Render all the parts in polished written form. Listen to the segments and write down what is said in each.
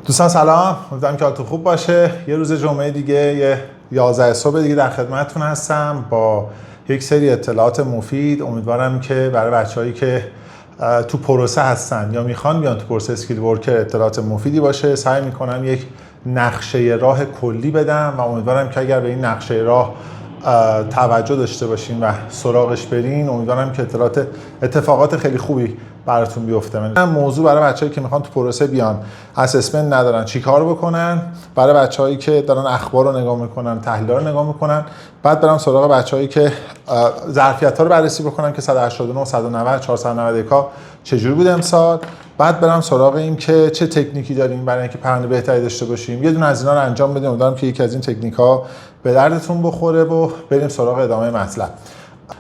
دوستان سلام، امیدوارم که حالتون خوب باشه. یه روز جمعه دیگه، یه 11 صبح دیگه در خدمتتون هستم با یک سری اطلاعات مفید. امیدوارم که برای بچه‌هایی که تو پروسه هستن یا میخوان بیان تو پروسه اسکیل ورکر اطلاعات مفیدی باشه. سعی میکنم یک نقشه راه کلی بدم و امیدوارم که اگر به این نقشه راه توجه داشته باشین و سراغش برین، امیدوارم که اتفاقات خیلی خوبی براتون بیفته. من موضوع برای بچه‌هایی که میخوان تو پروسه بیان، اسسمنت ندارن، چیکار بکنن. برای بچه‌هایی که دارن اخبار رو نگاه میکنن، تحلیل‌ها رو نگاه میکنن. بعد برام سراغ بچه‌هایی که ظرفیت‌ها رو بررسی بکنن که 189 190 491 ها چجوری بود امسال. بعد برام سراغ این که چه تکنیکی داریم برای اینکه پرونده بهتری داشته باشیم. یه دونه از اینا رو انجام بدیم. امیدوارم که یکی از این تکنیک‌ها به دردتون بخوره و بریم سراغ ادامه مطلب.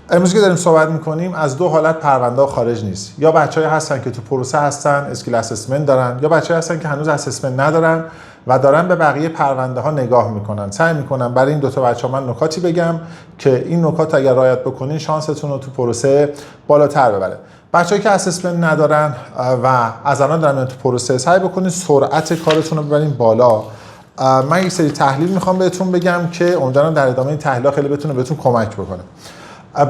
امروز که داریم صحبت میکنیم از دو حالت پرونده خارج نیست. یا بچه‌ای هستن که تو پروسه هستن، اسکیل اسسمنت دارن، یا بچه‌ای هستن که هنوز اسسمنت ندارن و دارن به بقیه پرونده ها نگاه میکنن. سعی میکنم برای این دو تا بچه‌ها من نکاتی بگم که این نکات اگر رعایت بکنین شانستون رو تو پروسه بالاتر ببره. بچه‌ای که اسسمنت ندارن و از الان دارن تو پروسه، سعی بکنین سرعت کارتون رو ببرین بالا. من یک سری تحلیل میخوام بهتون بگم که امیدوارم در ادامه این تحلیل‌ها خیلی بتونه بهتون کمک بکنه.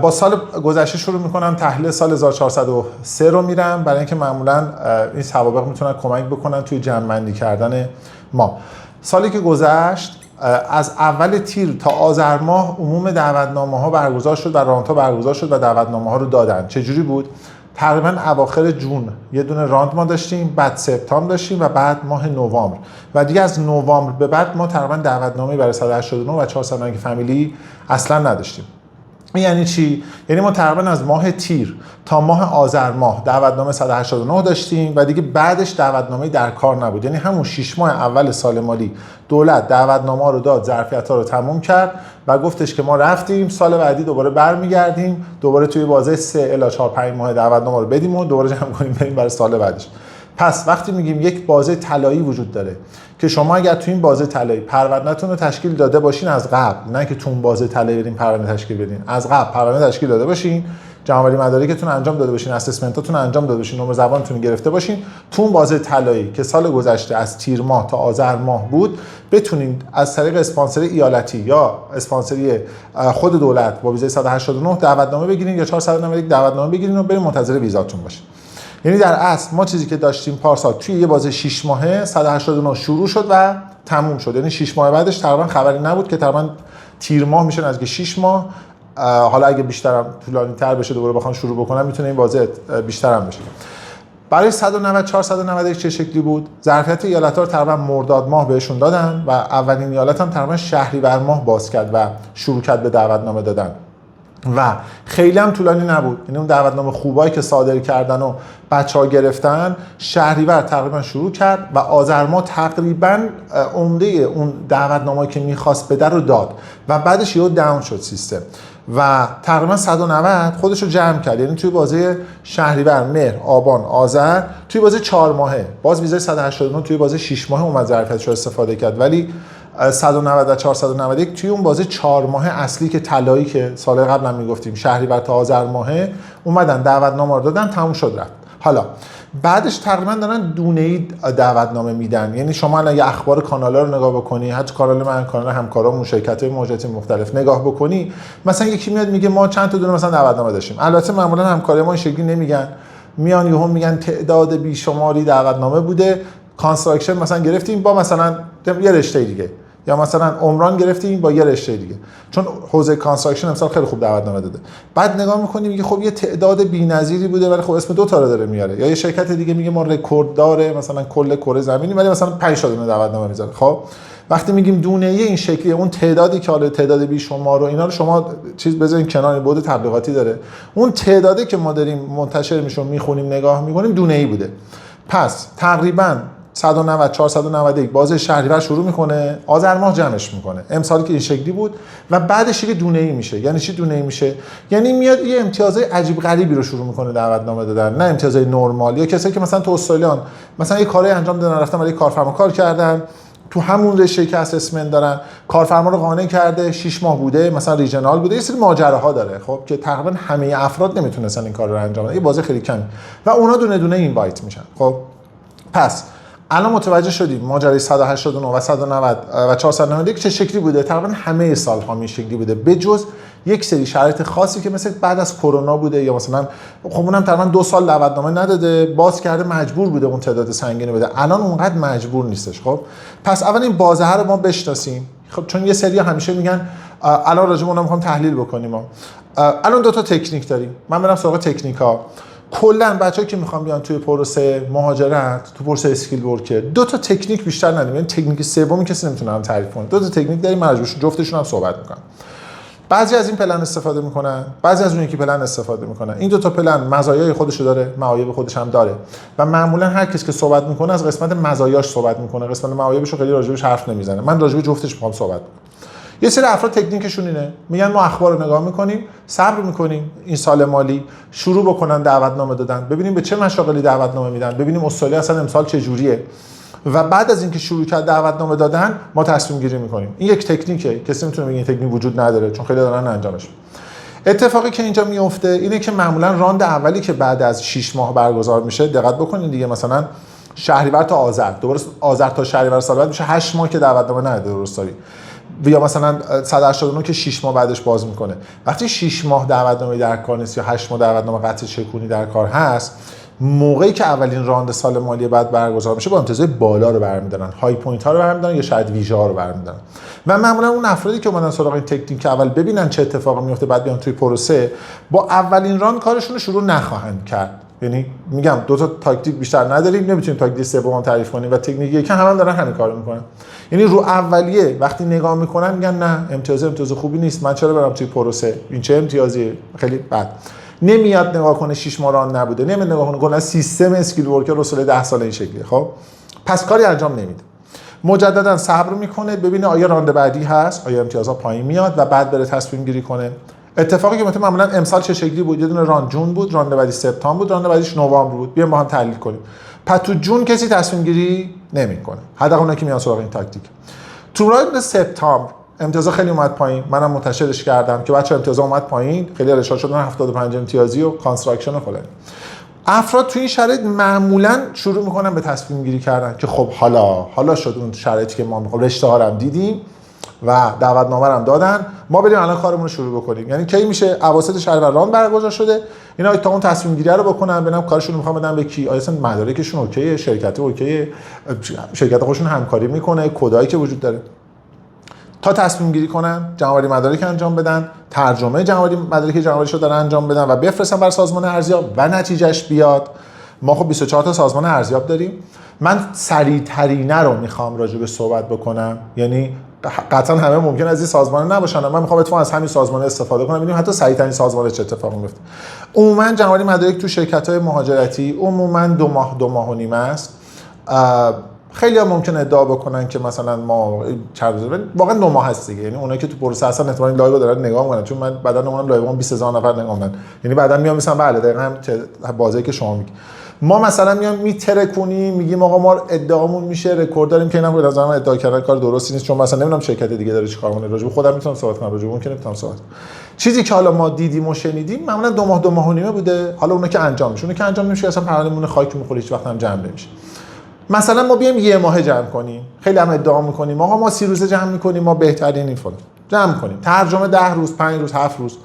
با سال گذشته شروع میکنم. تحلیل سال 1403 رو میرم برای اینکه معمولا این سوابق میتونن کمک بکنن توی جمع‌بندی کردن ما. سالی که گذشت از اول تیر تا آذر ماه عموم دعوتنامه ها برگزار شد و رانت‌ها برگزار شد و دعوتنامه ها رو دادن. چجوری بود؟ تقریبا اواخر جون یه دونه راند ما داشتیم، بعد سپتامبر داشتیم و بعد ماه نوامبر و دیگه از نوامبر به بعد ما تقریبا دعوتنامه برای 189 و 491 فامیلی اصلا نداشتیم. یعنی چی؟ یعنی ما تقریبا از ماه تیر تا ماه آذر ماه دعوتنامه 189 داشتیم و دیگه بعدش دعوتنامه در کار نبود. یعنی همون 6 ماه اول سال مالی دولت دعوتنامه رو داد، ظرفیت‌ها رو تموم کرد و گفتش که ما رفتیم سال بعدی دوباره برمیگردیم، دوباره توی بازه 3 الی 4 5 ماه دعوتنامه رو بدیم و دوباره جمع کنیم بریم برای سال بعدش. پس وقتی میگیم یک بازه طلایی وجود داره که شما اگر تو این بازه طلایی پروندهتون رو تشکیل داده باشین از قبل، نه که تو اون بازه طلایی بریم پرونده تشکیل بدین، از قبل پرونده تشکیل داده باشین، جمع‌آوری مدارکتون انجام داده باشین، اسسمنتاتون انجام داده باشین، نمره زبانتون گرفته باشین، تو اون بازه طلایی که سال گذشته از تیر ماه تا آذر ماه بود، بتونین از طریق اسپانسری ایالتی یا اسپانسری خود دولت با ویزای 189 دعوتنامه بگیرین یا 491 دعوتنامه بگیرین و برین منتظر ویزاتون باشین. یعنی در اصل ما چیزی که داشتیم پارسال توی یه بازه 6 ماهه 189 شروع شد و تموم شد. یعنی 6 ماه بعدش تقریبا خبری نبود که تقریبا تیر ماه میشه از 6 ماه. حالا اگه بیشترم طولانی تر بشه دوباره بخوام شروع بکنم میتونه این بازه بیشتر هم بشه. برای 190 491 چه شکلی بود؟ ظرفیت ایالت‌ها رو تقریبا مرداد ماه بهشون دادن و اولین ایالت هم تقریبا شهریور ماه باز کرد و شروع کرد به دعوتنامه دادن. و خیلی هم طولانی نبود. یعنی اون دعوتنامه خوبایی که صادر کردن و بچه‌ها گرفتن شهریور تقریبا شروع کرد و آذر ماه تقریبا عمده اون دعوتنامه‌ای که می‌خواست بده رو داد و بعدش یهو داون شد سیستم و تقریبا 190 خودش رو جمع کرد. یعنی توی بازه شهریور، مهر، آبان، آذر، توی بازه 4 ماهه باز ویزای 189 توی بازه 6 ماهه اومد ظرفیتش رو استفاده کرد، ولی 190 و 491 توی اون بازه 4 ماه اصلی که طلایی که سال قبل هم میگفتیم شهریور تا آذر ماهه اومدن دعوتنامه رو دادن، تموم شد رفت. حالا بعدش تقریبا دارن دونه‌ای دعوتنامه میدن. یعنی شما الان یه اخبار کانالا رو نگاه بکنی، حتی کانال من، کانال همکارامون، شرکت‌های موجودی مختلف نگاه بکنی، مثلا یکی میاد میگه ما چند تا دونه مثلا دعوتنامه داشتیم. البته معمولا همکارای ما این شکلی نمیگن، میان یهو میگن تعداد بیشماری دعوتنامه بوده، کانستراکشن مثلا گرفتیم با مثلا یه رشته دیگه، یا مثلا عمران گرفتیم با یه رشته دیگه، چون حوزه کانستراکشن امسال خیلی خوب دعوتنامه داده. بعد نگاه می‌کنیم میگه خب یه تعداد بی‌نظیری بوده ولی خب اسم دو تا رو داره میاره، یا یه شرکت دیگه میگه ما رکورد داره مثلا کل کره زمینی ولی مثلا 5 تا دونه دعوتنامه میذاره. خب وقتی میگیم دونه‌ای این شکلی، اون تعدادی که حالا تعداد بیشمار رو اینا رو شما چیز بذارین کنار، بود تبلیغاتی داره، اون تعدادی که ما داریم منتشر میشون میخونیم نگاه میکنیم دونه‌ای بوده. پس تقریبا 190 491 بازه شهریور شروع میکنه، آذر ماه جمعش میکنه. امسال که این شکلی بود و بعدش دیگه دونه‌ای میشه. یعنی چی دونه‌ای میشه؟ یعنی میاد یه امتیازهای عجیب غریبی رو شروع میکنه دعوتنامه دادن، نه امتیازهای نرمال. یا کسایی که مثلا تو استرالیا مثلا یه کاری انجام دادن، رفتن برای کارفرما کار کردن، تو همون رشته که اسسمنت دارن، کارفرما رو قانع کرده، 6 ماه بوده، مثلا ریجنال بوده، یه سری ماجراها داره. خب که تقریبا همه افراد نمیتونستن این کار رو انجام بدن، یه بازه خیلی کمی و اونا دونه دونه اینوایت میشن. خب پس الان متوجه شدیم ماجرای 189 و 190 و 491 چه شکلی بوده. تقریبا همه سال‌ها این شکلی بوده به جز یک سری شرایط خاصی که مثل بعد از کرونا بوده، یا مثلا خب اونم تقریبا 2 سال دعوتنامه نداده، باز کرده، مجبور بوده اون تعداد سنگینی بده. الان اونقدر مجبور نیستش. خب پس اول این بازه رو ما بشناسیم. خب چون یه سری همیشه میگن الان راجع به اونم می‌خوام تحلیل بکنیم. ما الان 2 تا تکنیک داریم. من برم سراغ تکنیک‌ها. کلا بچه‌ها که میخوان بیان توی پروسه مهاجرت، تو پروسه اسکیل ورکر، 2 تا تکنیک بیشتر نداریم. یعنی تکنیک سومی کسی نمیتونه هم تعریف کنه. 2 تا تکنیک داریم، من راجعش جفتشون هم صحبت میکنم. بعضی از این پلن استفاده میکنن، بعضی از اون یکی پلن استفاده میکنن. این 2 تا پلن مزایای خودشو داره، معایب خودش هم داره و معمولا هر کسی که صحبت میکنه از قسمت مزایاش صحبت میکنه، قسمت معایبش رو خیلی راجعش حرف نمیزنه. من راجع به جفتش میخوام صحبت کنم. یه سری افراد تکنیکشون اینه، میگن ما اخبار رو نگاه میکنیم، صبر میکنیم این سال مالی شروع بکنن دعوتنامه دادن، ببینیم به چه مشاغلی دعوتنامه میدن، ببینیم استرالیا اصلا امسال چه جوریه و بعد از اینکه شروع کرد دعوتنامه دادن ما تصمیم گیری میکنیم. این یک تکنیکه، کسی میتونه بگه این تکنیک وجود نداره چون خیلی دارن انجامش. اتفاقی که اینجا میفته اینه که معمولا راند اولی که بعد از 6 ماه برگزار میشه، دقت بکنید دیگه، مثلا شهریور تا آذر، دوباره آذر تا شهریور سال بعد میشه 8 ماه که دعوتنامه نده درستاری، یا مثلا 189 که 6 ماه بعدش باز میکنه. وقتی 6 ماه دعوتنامه در کار نیست یا 8 ماه دعوتنامه قطع چکونی در کار هست، موقعی که اولین راند سال مالی بعد برگزار میشه با امتیازهای بالا رو برمی‌دارن، های پوینت ها رو برمی‌دارن یا شاید ویژه ها رو برمی‌دارن. و معمولا اون افرادی که اومدن سراغ این تکنیک که اول ببینن چه اتفاقی میفته بعد بیان توی پروسه، با اولین راند کارشون رو شروع نخواهند کرد. یعنی میگم 2 تا تاکتیک بیشتر نداریم، نمیتونیم تاکتیک سوم تعریف کنیم و تکنیک یکی هم دارن همین کارو میکنن. یعنی رو اولیه وقتی نگاه میکنن میگن نه امتیاز خوبی نیست، من چرا برم توی پروسه، این چه امتیازیه، خیلی بد. نمیاد نگاه کنه 6 ماه ران نبوده، نمیاد نگاه کنه کلا سیستم اسکیل ورکر رسول 10 ساله این شکلیه. خب پس کاری انجام نمیده، مجددا صبر میکنه ببینه آیا راند بعدی هست، آیا امتیازها پایین میاد و بعد بره تصمیم گیری کنه. اتفاقی که معمولا امسال چه شکلی بود، یه دونه راند جون بود، راند بعدی سپتامبر بود، راند بعدیش نوامبر بود. بیایم با هم تحلیل کنیم. پس تو جون کسی تصمیم گیری نمیکنه، حداقل اونایی که میان سراغ این تاکتیک. تو راند سپتامبر امتیازها خیلی اومد پایین، منم منتشرش کردم که بچه‌ها امتیازها اومد پایین، خیلی ارشاد شدن 75 امتیازی و کانستراکشن و فلان. افراد تو این شرایط معمولا شروع میکنن به تصمیم گیری کردن که خب حالا شد اون شرایطی که ما میخوام، رشته ها رو هم دیدیم و دعوتنامه رو هم دادن، ما بریم الان کارمون رو شروع بکنیم. یعنی کی میشه اواسط شهریور راند برگزار شده، اینا تا اون تصمیم گیری رو بکنن، ببینم کارشون رو میخوام بدن به کی، آیا اصلا مدارکشون اوکیه، شرکت اوکیه، شرکت خودشون همکاری میکنه، کدایی که وجود داره، تا تصمیم گیری کنن، جمع‌آوری مدارک انجام بدن، ترجمه مدارک جمع‌آوریشو دارن انجام بدن و بفرستن برای سازمان ارزیاب و نتیجهش بیاد. ما خب 24 تا سازمان ارزیاب داریم. من سریع‌ترینه رو میخوام راجع به صحبت بکنم، یعنی قطعا همه ممکن از این سازمان نباشن، من میخوام اتفاقا از همین سازمان استفاده کنم ببینیم حتی سریع‌ترین سازمان چه اتفاقی میفته. عموما جمع‌آوری مدارک تو شرکت‌های مهاجرتی عموما 2 ماه و نیم است. خیلی هم ممکنه ادعا بکنن که مثلا ما واقعا 9 ماه هست دیگه. یعنی اونایی که تو پروسه هستن احتمالاً این لایو دارن نگاه میکنن، چون من بعدن اونم لایو 20000 نفر نگاه میکنن. یعنی بعدن میام مثلا بله دقیقاً هم بازی که شما میگی. ما مثلا میام میترکونیم میگیم آقا ما ادعامون میشه رکورد داریم که اینم به نظر من ادعا کردن کار درستی نیست، چون مثلا نمیدونم شرکت دیگه داره چیکار میکنه، راجع به خودم میتونم صحبت کنم، راجع به اون که نمیتونم صحبت کنم. چیزی که حالا ما دیدیم و شنیدیم معمولا 2 ماه و نیمه بوده. حالا اون که انجام میشه، اون که انجام نمیشه اصلا پرونمون خاک میخوره، هیچ وقت هم جمع نمیشه. مثلا ما بیایم 1 ماه جمع کنیم، خیلی هم ادعا میکنیم آقا ما 30 روزه جمع میکنیم، ما بهترین این فلان جمع کنیم، ترجمه 10 روز 5 روز 7 روز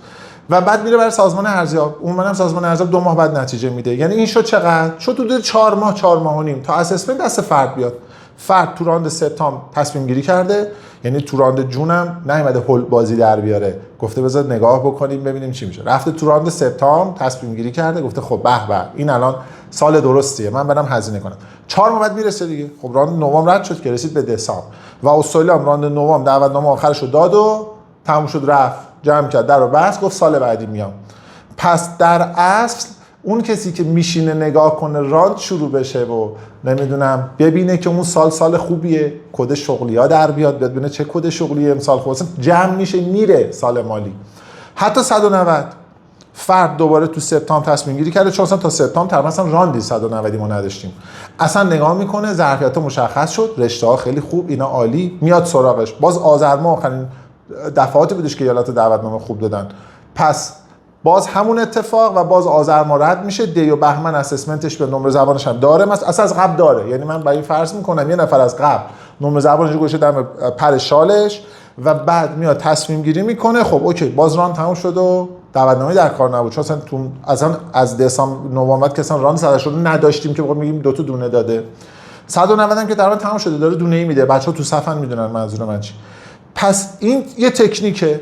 و بعد میره برای سازمان ارزیاب، اونم سازمان ارزیاب 2 ماه بعد نتیجه میده. یعنی این شد چقدر؟ شد حدود 4 ماه و نیم تا اسسمنت دست فرد بیاد. فرد تو راند سپتامبر تصمیم گیری کرده، یعنی تو راند جونم نیومده هول بازی در بیاره، گفته بذار نگاه بکنیم ببینیم چی میشه. رفته تو راند سپتامبر تصمیم گیری کرده، گفته خب به این الان سال درستیه، من برم هزینه کنم. 4 ماه بعد میرسه دیگه. خب راند نوامبر رد شد که رسید به دسامبر و استرالیا هم راند نوامبر دعوتنامه آخرشو داد و تموم شد، رفت جمع کرد در رو بس، گفت سال بعدی میام. پس در اصل اون کسی که میشینه نگاه کنه راند شروع بشه و نمیدونم ببینه که اون سال خوبیه، کد شغلی‌ها در بیاد، ببینه چه کد شغلیه امسال، خب جمع میشه میره سال مالی. حتی 190 فرد دوباره تو سپتامبر تصمیم گیری کرده، چون تا سپتامبر تقریبا اصلا راندی 190 ما نداشتیم. اصلا نگاه میکنه ظرفیت‌ها مشخص شد، رشته‌ها خیلی خوب، اینا عالی، میاد سراغش. باز آذر ماه آخرین دفعاتی بودش که ایالات دعوتنامه خوب دادن. پس باز همون اتفاق و باز آذر ما رد میشه. دی و بهمن اسسمنتش به نمره زبانش هم داره، اصلا از قبل داره. یعنی من برای فرض میکنم یه نفر از قبل نمره زبانش رو گوشه در پر شالش و بعد میاد تصمیم گیری میکنه. خب اوکی، باز ران تموم شد و دعوتنامه در کار نبود، چون اصلا از دسامبر نوامبر که اصلا ران صدر شده نداشتیم که بخوام میگیم 2 تا دونه داده. 190 هم که تقریبا تموم شده، داره دونه ای میده. بچه‌ها تو صفن میدونن منظور من چی. پس این یه تکنیکه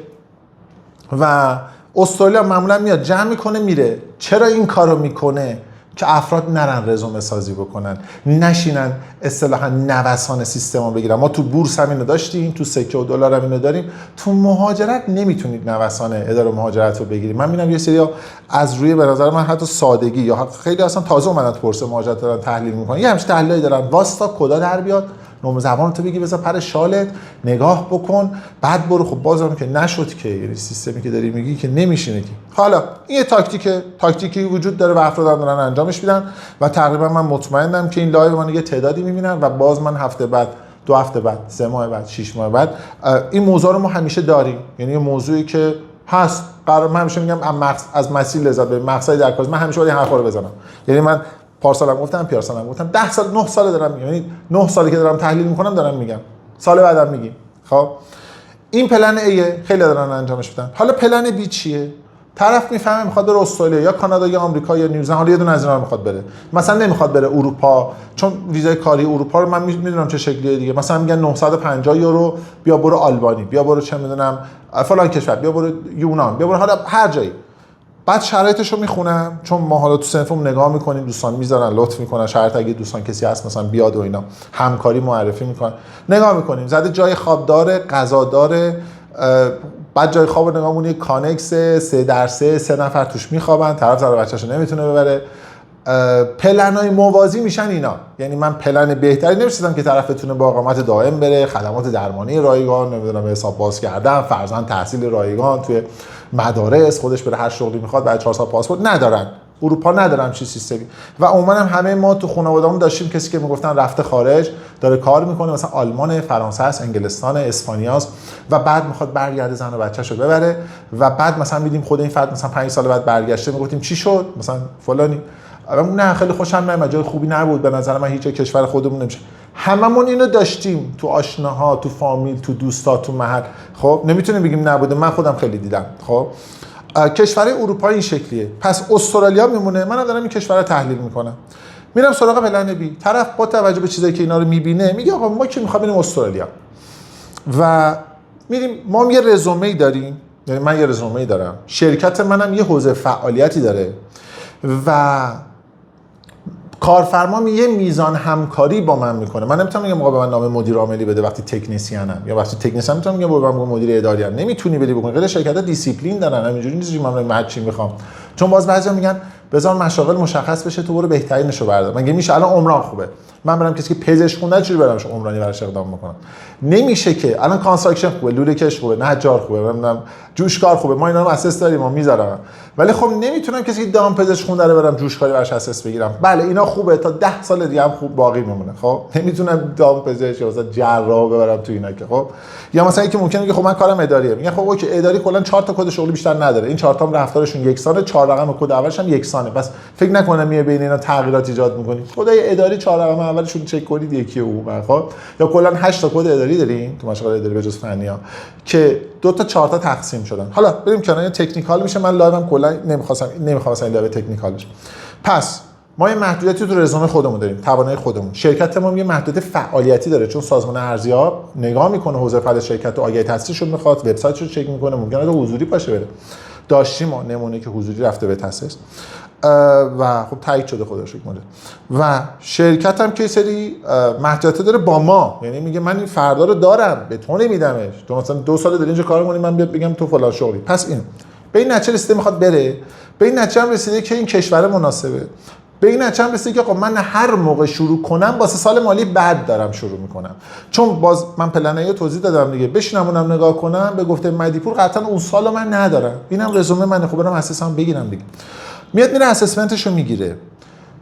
و استرالیا معمولا میاد جمع میکنه میره. چرا این کارو میکنه؟ که افراد نرن رزومه سازی بکنن، نشینن اصطلاحا نوسان سیستم رو بگیرن. ما تو بورس هم اینو داشتیم، تو سکه و دلار هم اینو داریم. تو مهاجرت نمیتونید نوسان اداره مهاجرت رو بگیرید. من میبینم یه سری از روی به نظر من حتی سادگی یا خیلی اصلا تازه اومدن تو پرسه مهاجرت دارن تحلیل میکنن، یه همچین تحلیلی دارن. واستا کدا در بیاد، نمره زبان تو بگی بذار پر شالت، نگاه بکن، بعد برو. خب بازم که نشد که، یعنی سیستمی که داری میگی که نمیشینه که. حالا این تاکتیکی وجود داره و افراد دارن انجامش میدن و تقریبا من مطمئنم که این لایو من یه تعدادی میبینن و باز من هفته بعد، 2 هفته بعد، 3 ماه بعد، 6 ماه بعد این موضوع رو ما همیشه داریم. یعنی یه موضوعی که هست، قرار من همیشه میگم از مسیر لذت ببر، مقصدی در کار. من همیشه باید این حرفا رو بزنم. یعنی من پارسالم گفتم، پیارسالم گفتم، 10 سال 9 سال دارم میگم، یعنی 9 سالی که دارم تحلیل میکنم دارم میگم، سال بعدم میگیم. خب این پلن ایه، خیلی دارن انجامش میدن. حالا پلن بی چیه؟ طرف میفهمه میخواد بره استرالیا یا کانادا یا آمریکا یا نیوزلند، حالا یه دونه از اینا رو میخواد بره. مثلا نمیخواد بره اروپا، چون ویزای کاری اروپا رو من میدونم چه شکلیه دیگه. مثلا میگن 950 یورو بیا برو آلبانی، بیا برو چه میدونم فلان کشور، بیا برو یونان، بیا برو حالا هر جایی. بعد شرایطش رو میخونم، چون ما حالا تو صنفمون نگاه میکنیم، دوستان میذارن لطف میکنن شرایط، اگه دوستان کسی هست مثلا بیاد و اینا همکاری معرفی میکنن، نگاه میکنیم زده جای خواب داره، غذا داره، بعد جای خواب رو نگاه میکنیم کانکس 3x3 3 نفر توش میخوابن، طرف زن و بچه‌شو نمیتونه ببره. پلن‌های موازی میشن اینا. یعنی من پلن بهتری نمی‌شدم که طرف بتونه با اقامت دائم بره، خدمات درمانی رایگان، نمیدونم حساب باز کردن، فرزند تحصیل رایگان توی مدارس، خودش بره هر شغلی میخواد، بعد 4 سال پاسپورت ندارن. اروپا ندارن چی سیستمی. و عموما هم همه ما تو خانواده‌مون داشتیم کسی که میگفتن رفته خارج داره کار میکنه، مثلا آلمان، فرانسه است، انگلستان، اسپانیاست و بعد میخواد برگرده زن و بچه‌شو ببره و بعد مثلا میدیم خود این فرد مثلا 5 سال بعد برگشته، میگفتیم چی شد مثلا فلانی، نه خیلی خوشم نمیاد، جای خوبی نبود، به نظر من هیچ کشور خودمون نمیشه. هممون اینو داشتیم تو آشناها، تو فامیل، تو دوستا، تو محل. خب نمیتونیم بگیم نبوده، من خودم خیلی دیدم. خب کشورهای اروپایی این شکلیه. پس استرالیا میمونه. منم دارم این کشور رو تحلیل میکنم، میرم سراغ پلن بی. طرف با توجه به چیزایی که اینا رو میبینه میگه آقا ما که میخوام بریم استرالیا و میریم. ما یه رزومه‌ای داریم، یعنی من یه رزومه‌ای دارم، شرکت منم یه حوزه فعالیتی داره و کارفرما یه میزان همکاری با من میکنه. من نمیتونم بگم آقا به من نام مدیر عاملی بده وقتی تکنسینم، یا وقتی تکنسین میتونم بگم برو من مدیر اداری ام. نمیتونی بدی بکنی. خیلی شرکت‌ها دیسیپلین دارن، همینجوری نیست که من چی میخوام. چون باز بعضیا میگن بذار مشاغل مشخص بشه تو برو بهترینشو بردار. مگه میشه الان عمران خوبه من برم کسی که پزشک خونده چجوری برامش عمرانی براش اقدام میکنم؟ نمیشه که. الان کانستراکشن خوبه، لوله کش خوبه، نجار خوبه، نمیدونم جوشکار خوبه، ما اینا رو اساس داریم، ما میذارم. ولی خب نمیتونم کسی که دام پزشک خونده رو برم جوشکاری براش اساس بگیرم. بله اینا خوبه تا 10 سال دیگه هم خوب باقی میمونه. خب نمیتونم دام پزشک یا مثلا جراح ببرم تو اینا که خب، یا مثلا اینکه ممکنه که خب من کارم اداریه، میگه خب اوکی اداری کلا 4 تا کد شغلی بیشتر نداره، این 4 تا هم رفتارشون یکسانه، 4 رقم کد اولش هم یکسانه، بس فکر نکنم میای بین اینا تغییرات ایجاد می‌کنی. خدای اداری 4 رقم اولشون چک کنید یکی او خب، یا کلا 8 تا کد اداری دارین تو مشاغل اداری به جز فنی‌ها که 2 تا 4 تا تقسیم شدن. حالا بریم کنار تکنیکال میشه. من لایوم کلا نمی‌خواستم این لایو تکنیکال بشه. پس ما یه محدودیتی تو رزومه خودمون داریم، توانایی خودمون. شرکت ما یه محدودیت فعالیتی داره، چون سازمان ارزیاب نگاه میکنه حوزه فعالیت شرکت و آگهی تحصیلش رو میخواد، وبسایتش رو چک میکنه، ممکنه حضوری باشه بره. داشتیم ما نمونه که حضوری رفته به تاسیس و خب تایید شده خدا رو شکر مورد. و شرکت هم که سری محدودیت داره با ما، یعنی میگه من این فردا رو دارم به تو نمیدمش، تو مثلا 2 سال داری اینجا کار می‌کنی، من بیاد بگم تو فلان شغلی. پس این به این نتیجه رسیده میخواد بره، به این نتیجه رسیده که این کشور مناسبه، به این نتیجه رسیده که آقا من هر موقع شروع کنم واسه سال مالی بعد دارم شروع میکنم. چون باز من پلن‌ای توضیح دادم دیگه، بشینم اونم نگاه کنم به گفته مدیپور قطعا اون سالو من ندارم، اینم رزومه منه، خب برام اساسم بگیرم دیگه. میاد میره اسسمنتشو میگیره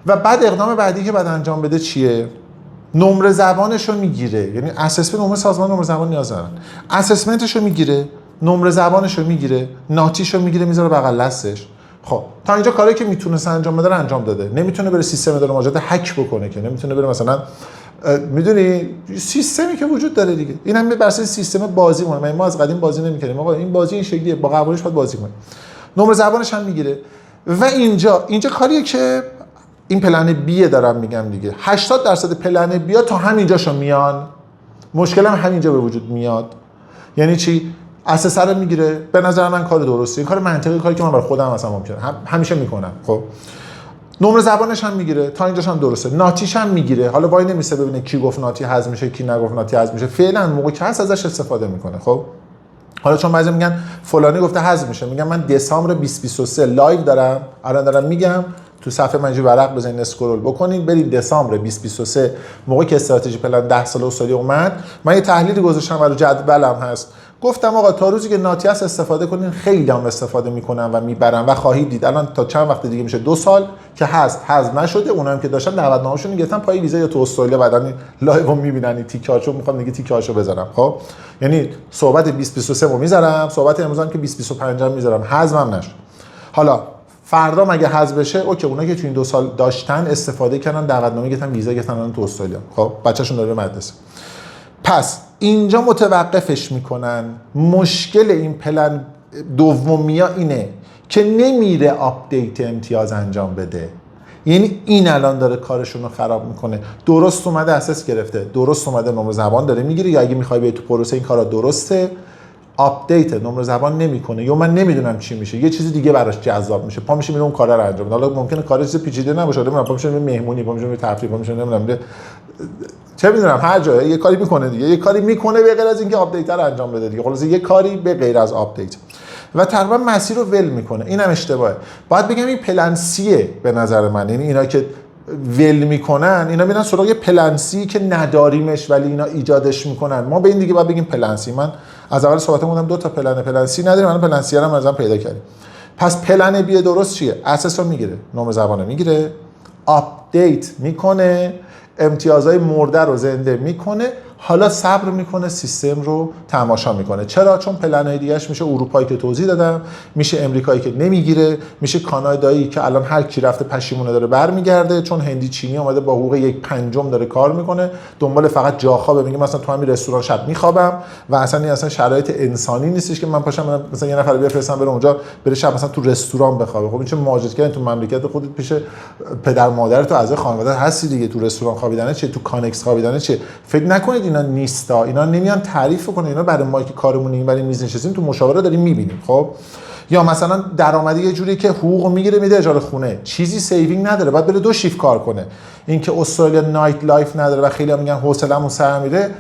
و بعد اقدام بعدی که بعد انجام بده چیه؟ نمره زبانشو میگیره. یعنی اسسمنت نمره سازمان نمره زبان نیاز دارن. اسسمنتشو میگیره، نمره زبانش رو میگیره، ناتیش رو میگیره میذاره بغل دستش. خب تا اینجا کاری که میتونه انجام بده رو انجام داده. نمیتونه بره سیستم اداره مالیات هک بکنه که، نمیتونه بره مثلا میدونی سیستمی که وجود داره دیگه. این هم بر اساس سیستم بازی مونه. ما از قدیم بازی نمی‌کردیم. آقا این بازی این شکلیه، با قوانینش باید بازی کنیم. نمره زبانش هم میگیره. و اینجا کاریه که این پلن بیه دارم میگم دیگه. 80% پلن بیا تا همینجاشو میان. مشکل هم همینجا به وجود میاد. یعنی چی؟ اساس رو میگیره. به نظر من کار درسته. این کار منطقی، کاری که من برای خودم مثلا ممکنه همیشه میکنم. خب نمره زبانش هم میگیره، تا اینجاش هم درسته. ناتیش هم میگیره. حالا وای نمیسه ببینه کی گفت ناتی حذف میشه، کی نگفت ناتی حذف میشه. فعلا موقع که هست ازش استفاده میکنه. خب حالا چون بعضی میگن فلانی گفته حذف میشه، میگم من دسامبر 2023 لایو دارم، الان دارم میگم تو صفحه منجی ورق بزنید اسکرول بکنید برید دسامبر 2023 موقعی که استراتژی پلن 10 ساله استادی اومد، من یه تحلیلی گذاشتم رو جدولم هست. گفتم آقا تا روزی که ناتی هست استفاده کنین. خیلی هم استفاده میکنن و میبرن و خواهید دید الان تا چند وقت دیگه میشه 2 سال که هست حذف نشده. اونام که داشتن دعوتنامه‌شون گرفتن پای ویزا یا تو استرالیا، بعدن لایو میبینن این تیکه‌هاشو میخوام دیگه تیکه‌هاشو بذارم. خب یعنی صحبت 2023 رو میذارم، صحبت امروز هم که 2025 هم میذارم، حذفم نشه. حالا فردا مگه حذف بشه اوکی، اونا که تو این 2 سال داشتن استفاده کردن دعوتنامه گرفتن ویزا گرفتن تو استرالیا، خب بچه‌شون داره مدرسه. پس اینجا متوقفش میکنن. مشکل این پلن دومیا اینه که نمیره آپدیت امتیاز انجام بده. یعنی این الان داره کارشون رو خراب میکنه. درست اومده اساس گرفته، درست اومده نمره زبان داره میگیره، یا اگه میخوای به تو پروسه این کارا درسته آپدیت نمره زبان نمیکنه، یا من نمیدونم چی میشه، یه چیز دیگه براش جذاب میشه، پا میشه میره اون کارا رو انجام میده. حالا ممکنه کار چیز پیچیده نباشه، نمیدونم پا میشه میره مهمونی، پا میشه میره تفریح، پا میشه نمیدونم چه میدونم هر جایی یه کاری میکنه دیگه، یه کاری میکنه به غیر از اینکه آپدیت رو انجام بده دیگه. خلاص یه کاری به غیر از آپدیت و تقریبا مسیر رو ول میکنه. اینم اشتباهه. باید بگم این پلن سیه به نظر من. یعنی اینا که ول میکنن اینا میرن سراغ پلن سی که نداریمش ولی اینا ایجادش میکنن. ما به این دیگه باید بگیم پلن سی. من از اول صحبتم گفتم 2 تا پلن سی نداریم، الان پلن سی رو هم ازم پیدا کردیم. پس پلن بی درست چیه؟ اساس رو میگیره، نمره زبان رو میگیره، آپدیت میکنه، امتیازهای مرده رو زنده میکنه، حالا صبر میکنه سیستم رو تماشا میکنه. چرا؟ چون پلن‌های دیگه‌اش میشه اروپایی که توضیح دادم، میشه امریکایی که نمیگیره، میشه کانادایی که الان هر کی رفته پشیمونه داره برمیگرده، چون هندی چینی اومده با حقوق 1/5 داره کار میکنه، دنبال فقط جا خوابه. میگه مثلا تو همین رستوران شب میخوابم و اصلا این اصلا شرایط انسانی نیستش که من پاشم مثلا یه نفر بفرستم بره اونجا بره شب مثلا تو رستوران بخوابه. خب این چه ماجرا کردن تو مملکت خودت پیش پدر مادرت تو اعضای خانواده هستی دیگه، تو رستوران خوابیدنه چه، تو کانکس خوابیدنه چه. فکر نکنید اینا نیستا، اینا نمیان تعریف کنه، اینا برای ما که کارمون این برای میز نشستیم تو مشاوره داریم میبینیم. خب یا مثلا درآمدی یه جوری که حقوق میگیره میده اجاره خونه، چیزی سیوینگ نداره، بعد بره 2 شیفت کار کنه. اینکه استرالیا نایت لایف نداره و خیلی میگن حوصله‌مون سر میره.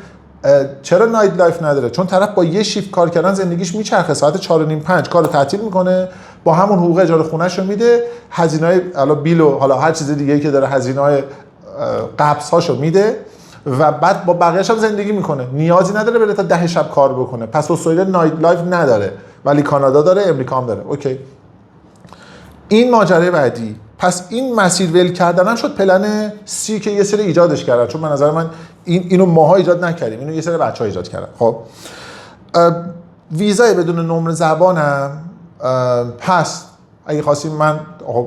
چرا نایت لایف نداره؟ چون طرف با یه شیفت کار کردن زندگیش میچرخه، ساعت 4:30 5 کارو تعطیل میکنه، با همون حقوق اجاره خونه‌شو میده، هزینه‌های حالا بیل و حالا هر چیز دیگه‌ای که داره هزینه‌های قبض‌هاشو میده و بعد با بقیه‌اش هم زندگی میکنه. نیازی نداره بره تا 10 شب کار بکنه. پس استرالیا نایت لایف نداره ولی کانادا داره، امریکا هم داره. اوکی. این ماجرای بعدی. پس این مسیر ول کردن هم شد پلن سی که یه سری ایجادش کردن، چون به نظر من اینو ماها ایجاد نکردیم، اینو یه سری بچه‌ها ایجاد کردن. خب ویزای بدون نمره زبانم پس اگه خواستیم من تو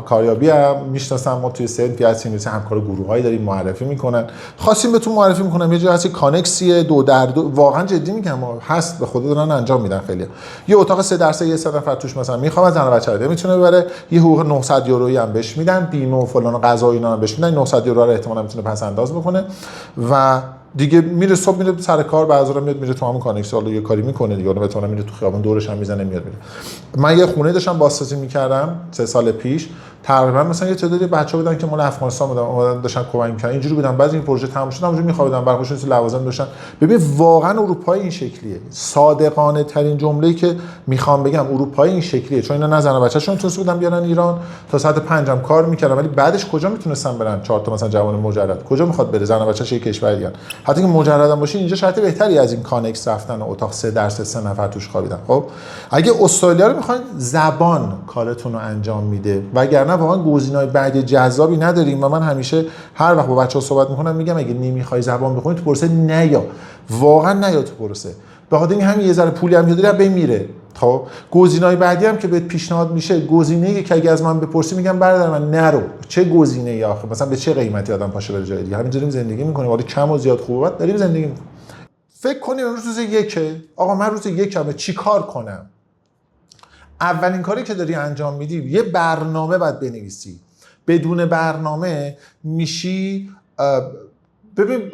کاریابی هم میشناسم، ما توی سنت هستیم، همکار گروه‌هایی داریم معرفی میکنن، خواستیم بهتون معرفی میکنم. یه جایی هستی کانکسیه 2 در 2، واقعا جدی میگم هست، به خدا دارن انجام میدن. خیلی یه اتاق 3 درصد یه سه نفر توش مثلا میخوام زن و بچه رو میتونه ببره، یه حقوق 900 یورویی هم بهش میدن، بیمه و فلان و غذا اینا هم بهش میدن. 900 یورو رو احتمالاً میتونه پس انداز بکنه و دیگه میره صبح میره سر کار، بعضی میاد میره تو همون کانکس، حالا یه کاری میکنه دیگه، اون بتونه میره تو خیابون دورش هم میزنه میاد میره. من یه خونه داشتم بازسازی میکردم 3 سال پیش، تقریبا مثلا یه تعدادی بچه‌ها بودن که مال افغانستان بودن، داشتن کمک می‌کردن، اینجوری بودن. بعد این پروژه تموم شد همونجوری می‌خوابیدن، برخوشون تو لوازم داشتن. ببین واقعا اروپای این شکلیه. صادقانه ترین جمله‌ای که میخوام بگم اروپای این شکلیه، چون اینا نزنه بچه‌شون تونست بودن بیارن ایران تا ساعت 5 هم کار می‌کردن، ولی بعدش کجا میتونستن برن؟ 4 تا مثلا جوان مجرد کجا میخواد بره؟ زن و بچه‌ش یه کشور دیگه، حتی که مجردم باشه اینجا شرط بهتری از این کانکس رفتن و اتاق 3 درصد 3 نفر توش خوابیدن. خب اگه استرالیا رو می‌خواید زبان کارتون رو انجام میده، وگرنه واقعا گزینه‌های بعد جذابی نداریم. و من همیشه هر وقت با بچه‌ها صحبت می‌کنم میگم اگه نمی‌خوای زبان بخونی تو پروسه نیا، واقعا نیا تو پروسه. به خاطر این همین یه ذره پولی هم داری به میره. خب گزینه‌های بعدی هم که بهت پیشنهاد میشه، گزینه‌ای که اگه از من بپرسی میگم برادر من نرو. چه گزینه‌ای آخه؟ مثلا به چه قیمتی آدم پاشه بره جای دیگه؟ همینجوری زندگی می‌کنیم، ولی کم و زیاد خوبه داریم زندگی می‌کنیم. فکر کنیم امروز روز یکه، آقا من روز یکمه چیکار کنم؟ اولین کاری که داری انجام میدی یه برنامه باید بنویسی. بدون برنامه میشی ببین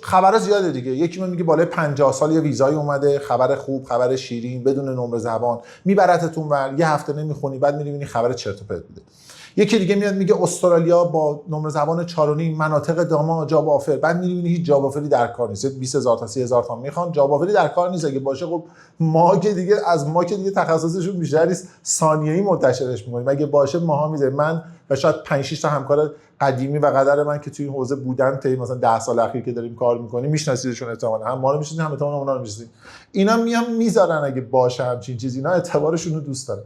خبرها زیاده دیگه. یکی میگه بالای 50 سال یه ویزای اومده، خبر خوب، خبر شیرین، بدون نمره زبان، میبرتتون ور، یه هفته نمیخونی، بعد میبینی خبر چرت و پرت بوده. یکی دیگه میاد میگه استرالیا با نمره زبان 4.5 مناطق داما جاب آفر، بعد میبینی هیچ جاب آفری در کار نیست. 20000 تا 30000 تا میخوان، جاب آفری در کار نیست. اگه باشه خب ما که دیگه از ما که دیگه تخصصشون بیشتر نیست، ثانیه‌ای منتشرش می‌کنیم. اگه باشه ماها میذاره. من و شاید 5 6 تا همکار قدیمی و قدر من که توی این حوزه بودن طی مثلا 10 سال اخیر که داریم کار می‌کنیم میشناسیدشون، احتمالاً هم ما رو میشناسید، هم احتمالاً اونا رو میشناسید. اینا میان میذارن اگه باشه همچین چیزی، اینا اعتبارشون رو دوست دارن.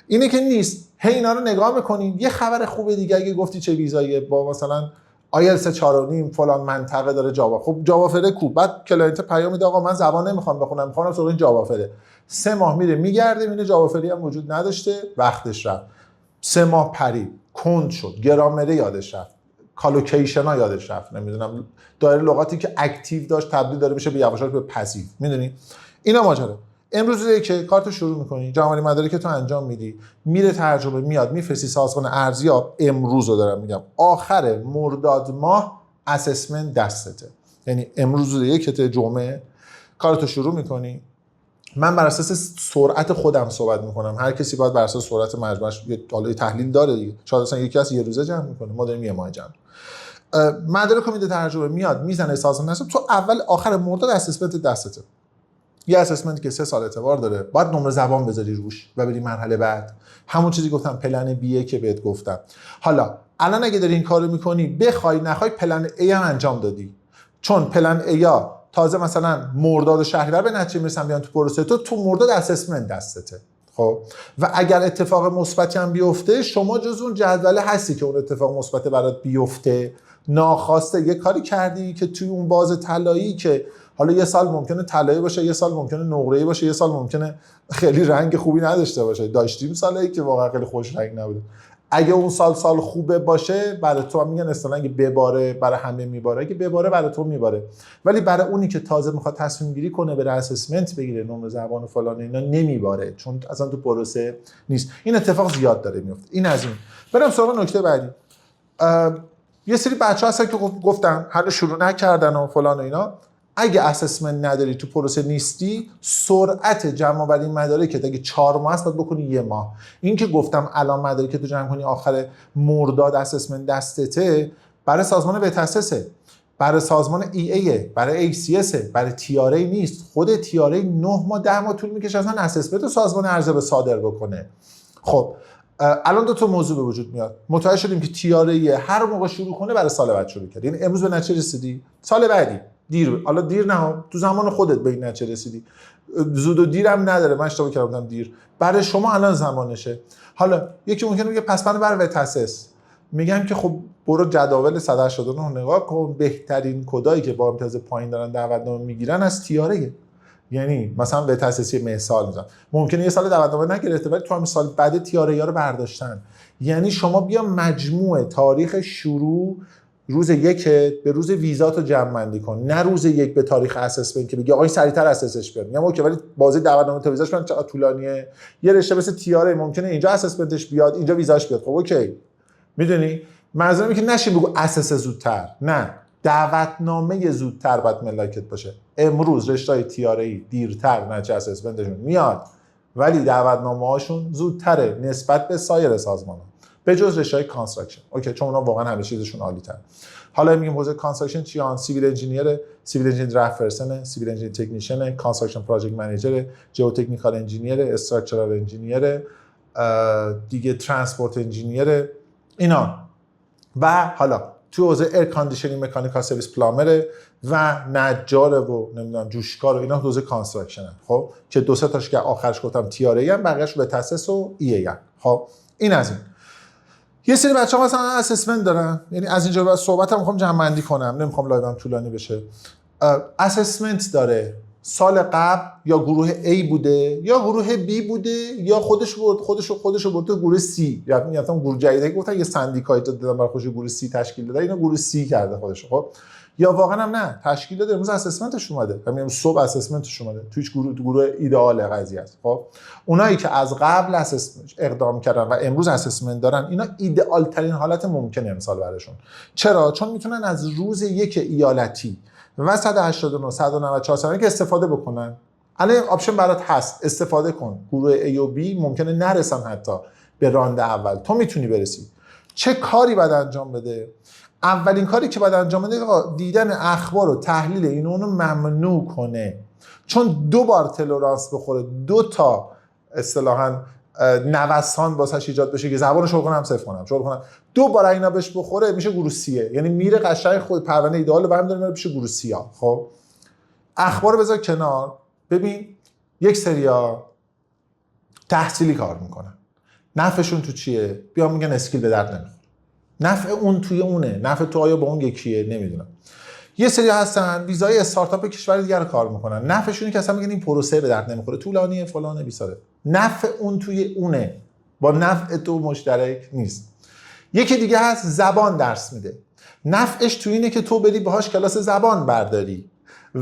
اینه که نیست، هی اینا رو نگاه می‌کنین. یه خبر خوبه دیگه اگه گفتی چه ویزاییه با مثلا آیلتس 4.5 فلان منطقه داره جاوا، خب جاوا فره کوب، بعد کلاینت پیام میده آقا من زبان نمیخوام بخونم، میخوام سراغ این جاوا فره. 3 ماه میره میگرده میبینه جاوا فری هم وجود نداشته، وقتش رفت. 3 ماه پرید، کند شد، گرامره یادش رفت، کالوکیشن ها یادش رفت، نمیدونم دایره لغاتی که اکتیو داشت تبدیل داره میشه به یواش یواش به پسیو. میدونی اینا ماجرا. امروز روزی که کارت شروع میکنی، جمع مدارک تو انجام میدی، میره ترجمه، میاد میفرستی سازمان ارزیاب. امروز رو دارم میگم، آخر مرداد ماه اسسمنت دستته. یعنی امروز روز یکته، جمعه کارتو شروع میکنی. من بر اساس سرعت خودم صحبت میکنم، هر کسی باید بر اساس سرعت مجموعش یه حالت تحلیل داره دیگه. شاید مثلا یکی از یه روزه جمع میکنه، ما داریم یه ماه جمع. مدارک میده ترجمه، میاد میزنه سازمان نسب، تو اول آخر مرداد اسسمنت دستته. یه اسسمنتی که 3 سال اعتبار داره، باید نمره زبان بذاری روش و بری مرحله بعد. همون چیزی گفتم پلن بیه که بهت گفتم. حالا الان اگه داری این کارو میکنی، بخوای نخوای پلن ای هم انجام دادی، چون پلن ای تازه مثلا مرداد و شهریور به نتیجه میرسن بیان تو پروسه، تو مرداد اسسمنت دستته. خب و اگر اتفاق مثبتی هم بیفته، شما جز اون جدول هستی که اون اتفاق مثبت برات بیفته. ناخواسته یه کاری کردی که توی اون باز طلایی که حالا یه سال ممکنه طلایی باشه، یه سال ممکنه نقره‌ای باشه، یه سال ممکنه خیلی رنگ خوبی نداشته باشه. داشتیم سالی که واقعا خیلی خوش رنگ نبوده. اگه اون سال خوبه باشه، برای تو هم میگن اصلا اگه بباره برای همه میباره، اگه بباره برای تو میباره. ولی برای اونی که تازه میخواد تصمیم گیری کنه، بره اسسمنت بگیره، نمره زبان و فلان اینا، نمیباره، چون اصلا تو پروسه نیست. این اتفاق زیاد داره میفته. این از این. برم سراغ نکته بعدی. یه سری بچه‌ها هستن که گفتن هنوز شروع نکردن و فلان و اینا. اگه اسسمنت نداری، تو پروسه نیستی، سرعت جمع آوری مدارکت اگه 4 ماه است باید بکنی 1 ماه. این که گفتم الان مدارکت رو جمع کنی آخر مرداد اسسمنت دستته، برای سازمان بتاسسه، برای سازمان ای ایه، برای ای سی اسه، برای تی آر ای نیست. خود تی آر ای 9 ماه 10 ماه طول میکشه اصلا اسسمنت رو سازمان ارزیابی صادر بکنه. خب الان 2 تا موضوع به وجود میاد. متوجه شدیم که تی آر ای هر موقع شروع کنه برای سال بعد شروع کرد. یعنی امروز به نتیجه رسیدی، سال بعدی دیر، حالا دیر نه، تو زمان خودت به این نتیجه رسیدی. زود و دیرم نداره، من اشتباه کردم، دیر برای شما الان زمانشه. حالا یکی ممکنه بگه پس من برای وتاسس. میگم که خب برو جداول 189 رو نگاه کن، بهترین کدایی که با امتیاز پایین دارن دعوتنامه میگیرن از تی آر ای. یعنی مثلا وتاسسی مثال میزنم، ممکنه یه سال دعوتنامه نگرفته ولی تو هم سال بعد تی آر ای رو برداشتن. یعنی شما بیا مجموع تاریخ شروع روز 1 به روز ویزاتو جمع بندی کن، نه روز 1 به تاریخ اسسمنت که بگی آقا سریعتر اسسش بیاد. میگم اوکی، ولی بازی دعوتنامه تا ویزاش من چقدر طولانیه. یه رشته مثل تی آر ای ممکنه اینجا اسسمنتش بیاد، اینجا ویزاش بیاد. خب اوکی، میدونی منظورم اینه که نشین بگو اسس زودتر، نه، دعوتنامه زودتر باید ملاکت باشه. امروز رشته‌های تی آر ای دیرتر نتیجه اسسمنتشون میاد، ولی دعوتنامه‌هاشون زودتره نسبت به سایر سازمان‌ها، به جز رشته‌های کانستراکشن. اوکی، چون اونا واقعا همه چیزشون عالی‌تر. حالا میگیم حوزه کانستراکشن چیان؟ سیویل انجینیر، سیویل انجینیر درافت پرسن، سیویل انجینیر تکنیشن، کانستراکشن پروژکت منیجر، ژئوتکنیکال انجینیر، استراکچرال انجینیر، دیگه ترانسپورت انجینیر، اینا. و حالا تو حوزه ایر کاندیشنینگ مکانیکال سرویس پلامر و نجار و نمیدونم جوشکار و اینا حوزه کانستراکشن. خب که 2 3 تاش که آخرش گفتم تی آر ای ان، بقیه‌اش به تاسس و ای ای ان. خب این از این. یه سری بچه‌ها مثلا اسسمنت دارن، یعنی از اینجا بعد صحبتم میخوام جمع بندی کنم، نمیخوام لایوم طولانی بشه. اسسمنت داره، سال قبل یا گروه A بوده یا گروه B بوده یا خودش برد تو گروه C. یعنی مثلا گروه جدیدی گفتن یه سندیکای دادن برای خودش گروه C تشکیل داده، اینا گروه C کرده خودش. خب یا واقعا هم نه تشکیل داده، امروز اسسمنتش اومده، همین صبح اسسمنتش اومده، تو هیچ گروه ایدئال قضیه است. خب اونایی که از قبل اسسمنت اقدام کردن و امروز اسسمنت دارن، اینا ایدئال ترین حالت ممکنه امسال براشون. چرا؟ چون میتونن از روز یک ایالتی و 189 194 سال که استفاده بکنن. الان آپشن برات هست، استفاده کن. گروه A و B ممکنه نرسن حتی به راند اول، تو میتونی برسی. چه کاری باید انجام بده؟ اولین کاری که باید انجام بده دیدن اخبار و تحلیل اینو اونو ممنوع کنه. چون 2 بار تلورانس بخوره، 2 تا اصطلاحاً نوسان واسش ایجاد بشه که زبانو شروع کنم صفر کنم 2 بار اینا بهش بخوره میشه گروه سیه. یعنی میره قشنگ خود پرونده ایدئال رو برمی‌داره میره پیش گروه سیا. خب اخبار رو بذار کنار، ببین یک سریا تحصیلی کار میکنن، نفعشون تو چیه؟ بیا میگن اسکیل به درد نمیخوره. نفع اون توی اونه، نفع تو آیا با اون یکیه؟ نمیدونم. یه سری هستن ویزای استارتاپ کشور دیگه رو کار میکنن، نفعشون که اصلا میگن این پروسه به درد نمیخوره، طولانیه فلانه بیساره. نفع اون توی اونه، با نفع تو مشترک نیست. یکی دیگه هست زبان درس میده، نفعش تو اینه که تو بری باهاش کلاس زبان برداری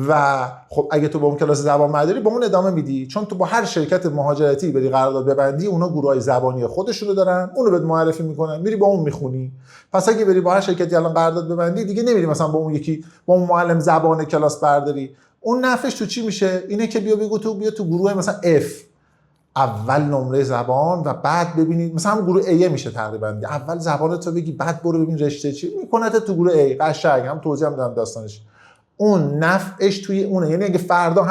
و خب اگه تو با اون کلاس زبان برداری با اون ادامه میدی، چون تو با هر شرکت مهاجرتی بری قرارداد ببندی، اونا گروهای زبانی خودشونو دارن، اونو بهت معرفی میکنن، میری با اون میخونی. پس اگه بری با هر شرکتی الان قرارداد ببندی دیگه نمیری مثلا با اون یکی با اون معلم زبان کلاس برداری. اون نفعش تو چی میشه؟ اینه که بیا تو گروه مثلا F، اول نمره زبان و بعد ببینید مثلا هم گروه A میشه تقریبا، اول زبان تو بگی بعد برو ببین رشته چی میکنه تو گروه A. قشنگ هم توضیح هم دادم داستانش. اون نفعش توی اونه. یعنی اگه فردا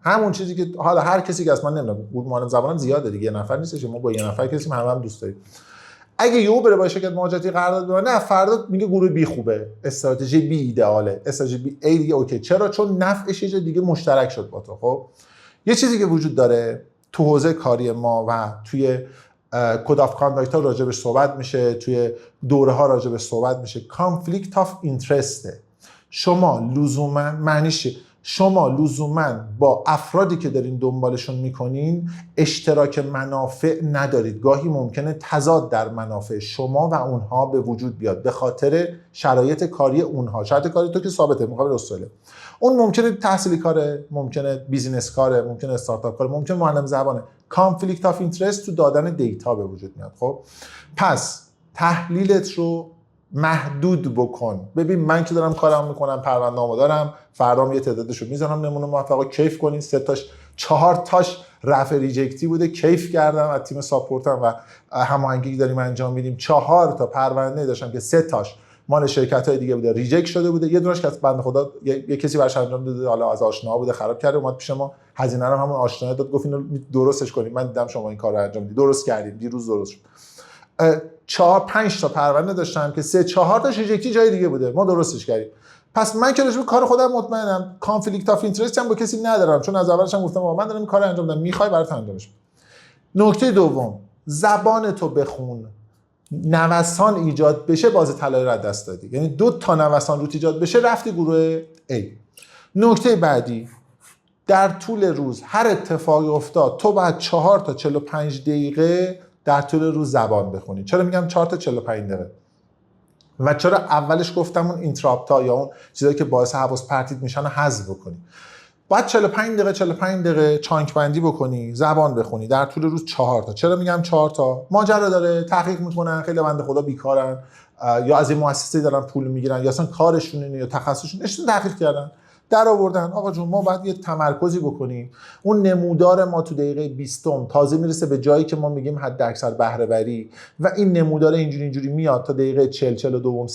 همون چیزی که حالا هر کسی که اصلا نمیدونم معلم زبانم زیاده دیگه، یه نفر نیستش، ما با یه نفر کسی هم دوست داریم. اگه یهو بره با شرکت مهاجرتی قرارداد ببنده، نه فردا میگه گروه B خوبه، استراتژی B ایدئاله، استراتژی B A دیگه اوکی. چرا؟ چون نفعش یه دیگه مشترک شد با تو. خب یه چیزی که وجود داره تو حوزه کاری ما و توی کد آف کانداکت ها راجبش صحبت میشه، توی دوره ها راجبش صحبت میشه، کانفلیکت آف اینترسته. شما لزوما با افرادی که دارین دنبالشون میکنین اشتراک منافع ندارید. گاهی ممکنه تضاد در منافع شما و اونها به وجود بیاد به خاطر شرایط کاری اونها. شرایط کاری تو که ثابته، مقابل رسوله. اون ممکنه تحصیلی کاره، ممکنه بیزینس کاره، ممکنه استارتاپ کاره، ممکنه معلم زبانه. کانفلیکت آف اینترست تو دادن دیتا به وجود میاد. خب پس تحلیلت رو محدود بکن. ببین من که دارم کارم میکنم، پرونده‌امو دارم، فردام یه تعدادشو میذارم نمونه موفقا، کیف کنین. 3 تاش 4 تاش رفع ریجکتی بوده، کیف کردم از تیم ساپورتم و هماهنگی داریم انجام میدیم. 4 تا پرونده داشتم که 3 تاش مال شرکت‌های دیگه بوده، ریجکت شده بوده. یه دونش که بنده خدا یه کسی براش انجام داده، حالا از آشنا بوده، خراب کرده، اومد پیش ما، هزینه رو همون آشنا داد، گفت اینو درستش کنیم. من دیدم شما این کارو انجام میدید، درست کردیم، دیروز درست شد. 4-5 تا پرونده داشتم که 3-4 تاش ریجکتی جای دیگه بوده، ما درستش کردیم. پس من که راجع به کار خودم مطمئنم، کانفلیکت آف اینترست هم با کسی ندارم، چون از اولش هم گفتم من دارم این کارو انجام میدم، میخوای برات انجامش بدم. نکته دوم، زبان تو بخون. نوسان ایجاد بشه باز طلای رو دست دادی. یعنی 2 تا نوسان روت ایجاد بشه رفتی گروه A. نکته بعدی، در طول روز هر اتفاقی افتاد تو باید 4 تا 45 دقیقه در طول روز زبان بخونی. چرا میگم 4 تا 45 دقیقه؟ و چرا اولش گفتم اون اینتراپتا یا اون چیزایی که باعث حواس پرتیت میشن رو حذف بکنی. باید 45 دقیقه چانک بندی بکنی، زبان بخونی در طول روز 4 تا. چرا میگم 4 تا؟ ماجرا داره، تحقیق میکنن، خیلی بنده خدا بیکارن یا از این مؤسسه دارن پول میگیرن یا اصلا کارشون اینه یا تخصصشون، اشتون تحقیق کردن در آوردن آقا جون ما باید یه تمرکزی بکنیم. اون نمودار ما تو دقیقه 20 تازه میرسه به جایی که ما میگیم حد اکثر بهره وری و این نمودار اینجوری میاد تا دقیقه 40 42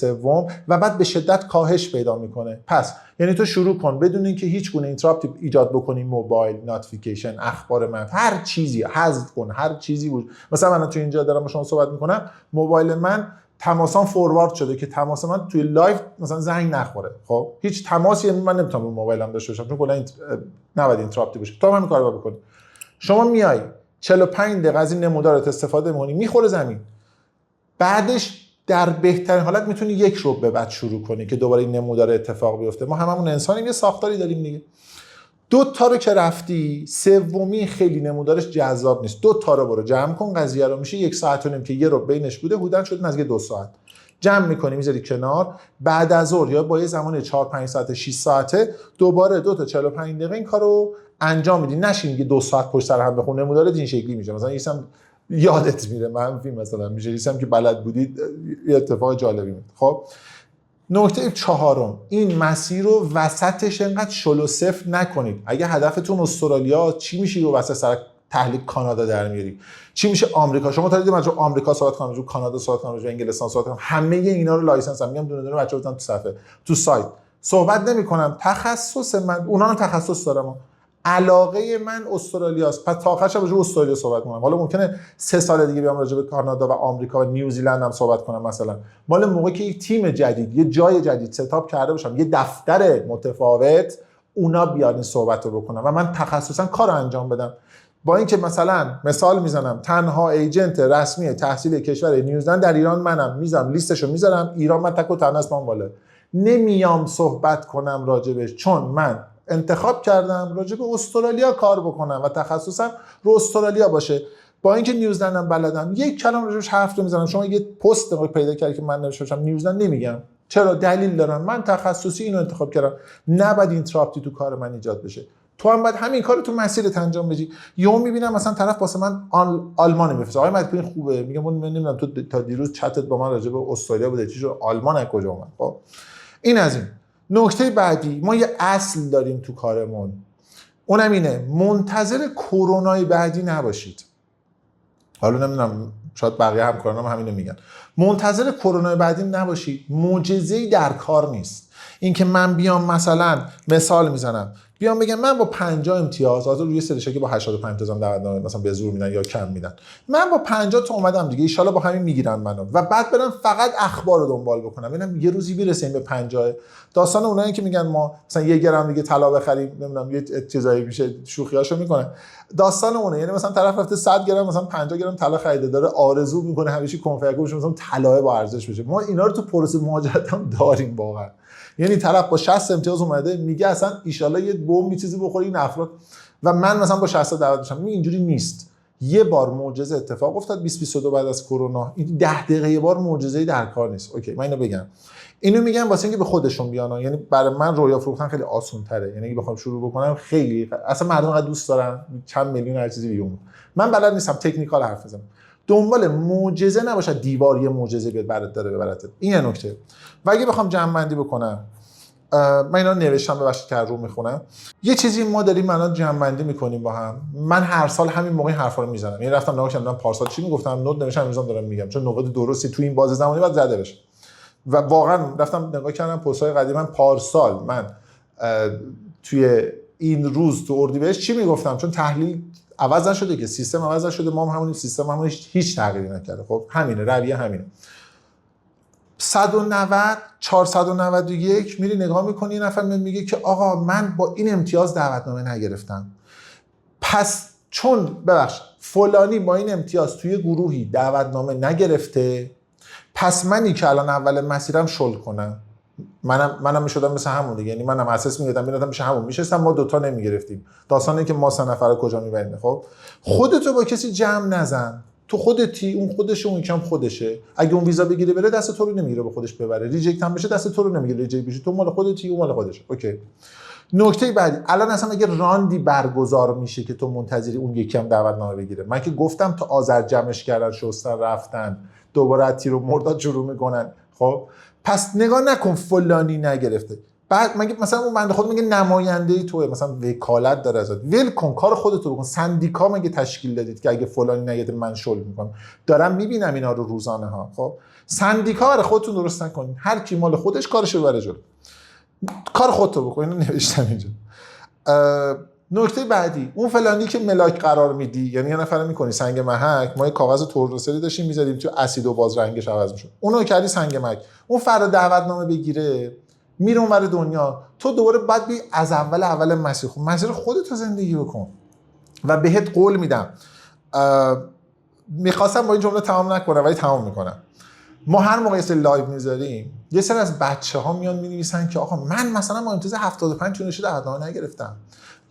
و بعد به شدت کاهش پیدا میکنه. پس یعنی تو شروع کن بدون اینکه هیچ گونه اینتراپت ایجاد بکنی، موبایل، نوتیفیکیشن، اخبار من، هر چیزی حذف کن، هر چیزی بود. مثلا من تو اینجا دارم با شما صحبت میکنم، موبایل من تماسان فوروارد شده که تماس من توی لایو مثلا زنگ نخوره. خب هیچ تماسی من نمیتونم رو موبایلم داشته باشم، چون کلا نباید اینتراپتی باشه. تو همین کارو بکنی. شما میای 45 دقیقه از این نمودارات استفاده می‌کنی، میخوره زمین. بعدش در بهترین حالت میتونی 1 ربع بعد شروع کنی که دوباره این نمودار اتفاق بیفته. ما هممون انسانیم، یه ساختاری داریم دیگه. دو تا رو که رفتی، سومی خیلی نمودارش جذاب نیست. دو تا رو برو جمع کن، قضیه رو میشه 1 ساعت و نیم که یه رو بینش بوده، حدوداً شد نزدیک 2 ساعت. جمع می‌کنی میذاری کنار، بعد از ظهر یا با یه زمان 4 5 ساعت 6 ساعته دوباره 2 تا 45 دقیقه این کارو انجام میدی. نشین که 2 ساعت پشت سر هم بخون، نمودار این شکلی میشه. مثلا یکم یادت میره، منفی مثلا میشه، یکم که بلد بودید یه اتفاق جالبی میفته. خب نکته چهارم، این مسیر رو وسطش انقدر شلو صفر نکنید. اگه هدفتون استرالیا، چی میشه و وسط سر تحلیل کانادا در میاری؟ چی میشه آمریکا؟ شما تا دیدید من رو آمریکا صحبت کنم، رو کانادا صحبت کنم، رو انگلستان صحبت کنم، همه اینا رو لایسنس هم میگم، دونه دونه بچه‌ها بزنن تو صفحه تو سایت صحبت نمی‌کنم. تخصص من، اونا هم تخصص دارم، علاقه من استرالیاست، پس تا آخرش راجع به استرالیا صحبت کنم. حالا ممکنه 3 سال دیگه بیام راجع به کانادا و آمریکا و نیوزیلند هم صحبت کنم مثلا. مال موقعی که یک تیم جدید، یه جای جدید ستاپ کرده باشم، یه دفتر متفاوت، اونا بیان این صحبت رو بکنم و من تخصصا کار رو انجام بدم. با اینکه مثلا مثال میزنم، تنها ایجنت رسمی تحصیل کشور نیوزیلند در ایران منم، میذارم لیستشو میذارم ایران، من تک و تنها اسمم بالا، نمیام صحبت کنم راجبش، چون من انتخاب کردم راجب استرالیا کار بکنم و تخصصم رو استرالیا باشه. با اینکه نیوزیلندم بلدم، یک کلام راجبش حرف میزنم. شما یه پست پیدا کردی که من نوشته باشم نیوزیلند، نمیگم. چرا؟ دلیل دارم، من تخصصی اینو انتخاب کردم، نباید اینتراپتی تو کار من ایجاد بشه. تو هم باید همین کارو تو مسیرت انجام بدی. یهو میبینم مثلا طرف واسه من آلمانی میفرسته، آقای مدپین خوبه، میگم من نمیدونم تو تا دیروز چتت با من راجع به استرالیا بوده، چی شد آلمان از کجا اومد؟ خب این از این. نکته بعدی، ما یه اصل داریم تو کارمون، اونم اینه منتظر کرونای بعدی نباشید. حالا نمیدونم شاید بقیه همکارانم همینو میگن، منتظر کرونای بعدی نباشید. معجزه‌ای در کار نیست. اینکه من بیام مثلا مثال میزنم، بیام بگم من با 50 امتیاز، از روی سریشه که با 85 امتیازم دعوتنامه مثلا به زور میدن یا کم میدن، من با 50 تا اومدم دیگه، ان شاءالله با همین میگیرن منو، و بعد برم فقط اخبار رو دنبال بکنم ببینم یه روزی برسیم به 50. داستان اونایی که میگن ما مثلا 1 گرم دیگه طلا بخریم، نمیدونم یه چیزایی میشه، شوخیاشو میکنه. داستان اونه، یعنی مثلا طرف رفته 100 گرم مثلا 50 گرم طلا خریده، داره آرزو میکنه همیشه کنفیگوش مثلا طلا با ارزش بشه. ما اینا رو تو پروسه مهاجرت هم داریم واقعا. یعنی طرف با 60 امتیاز اومده میگه اصلا ان شاءالله یه بمب چیزی بخوره این افراد، و من مثلا با 60 دعوت بشم. اینجوری نیست. یه بار معجزه اتفاق افتاد 2022 بعد از کرونا، این 10 دقیقه یه بار معجزه‌ای در کار نیست. اوکی من اینو بگم، اینو میگم واسه اینکه به خودشون بیان. یعنی برای من رویا فروختن خیلی آسان تره، یعنی اگه بخوام شروع بکنم خیلی اصلا مردم قد دوست دارن چند میلیون هر چیزی بیون، من بلد نیستم تکنیکال حرف بزنم. دنبال معجزه نباشه، دیواری معجزه بیاد برات داره ببرت. این نکته. و اگه بخوام جمع بندی بکنم، من اینا نوشتم، ببخشید که رو میخونم. یه چیزی ما داریم الان جمع بندی میکنیم با هم. من هر سال همین موقع حرفا رو میزنم، یعنی رفتم نگاه کردم پارسال چی میگفتم، نوت نوشتم امروز دارم میگم، چون نقاط درستی تو این بازه زمانی باید زده بشه. و واقعا رفتم نگاه کردم پست‌های قدیمم، پارسال من توی این روز تو اردیبهشت چی میگفتم، چون تحلیل عوض نشده که، سیستم عوض نشده، ما هم همون سیستم همون هیچ تغییری نکرده. خب همینه، رویه همینه. 190 491 میری نگاه میکنی، یه نفر میگه که آقا من با این امتیاز دعوتنامه نگرفتم، پس چون ببخش فلانی با این امتیاز توی گروهی دعوتنامه نگرفته، پس منی که الان اول مسیرم شل کنم، منم میشدم مثل همون دیگه. یعنی منم اساس میگردم میرفتم میشه همون میشستم، ما دوتا نمیگرفتیم. داستانه که ما 3 نفر کجا میبریم. خب خودتو با کسی جمع نزن، تو خودتی، اون خودشه، اون یکم خودشه. اگه اون ویزا بگیره بره، دست تو رو نمیگیره به خودش ببره، ریجکت هم بشه دست تو رو نمیگیره، ریجکت بشه تو مال خودتی، اون مال خودشه. اوکی. نکته بعدی، الان اصلا اگه راندی برگزار میشه که تو منتظری اون یکم دعوتنامه بگیره، من که گفتم تا آذر جمعش کردن، شستن، رفتن، دوباره از تیر و مرداد شروع میکنن. خب پس نگاه نکن فلانی نگرفته، بعد مگه مثلا اون بنده خود میگه نماینده ای توئه، مثلا وکالت داره ازت، ول کن کار خودتو بکن. سندیکا مگه تشکیل دادید که اگه فلانی نگرفته من شل میکنم؟ دارم میبینم اینا رو روزانه ها. خب سندیکا رو خودتون درست نکنین، هر کی مال خودش کارشو ببره جلو، کار خودتو بکن. اینو نوشتم اینجا. نکته بعدی، اون فلانی که ملاک قرار میدی، یعنی یه نفر میکنی سنگ محک، ما یه کاغذ تورنسری داشتیم میذاریم تو اسید و باز رنگش عوض میشه، اونو کردی سنگ محک، اون فردا دعوتنامه بگیره میره اونور دنیا، تو دوباره بعد بی از اول مسیر مسیر خودت زندگی بکن. و بهت قول میدم، میخواستم با این جمله تمام نکنم ولی تمام میکنم، ما هر موقع سری لایو میذاریم یه سری از بچه‌ها میان می‌نویسن که آقا من مثلا با امتیاز 75 توی رشته دعوتنامه نگرفتم.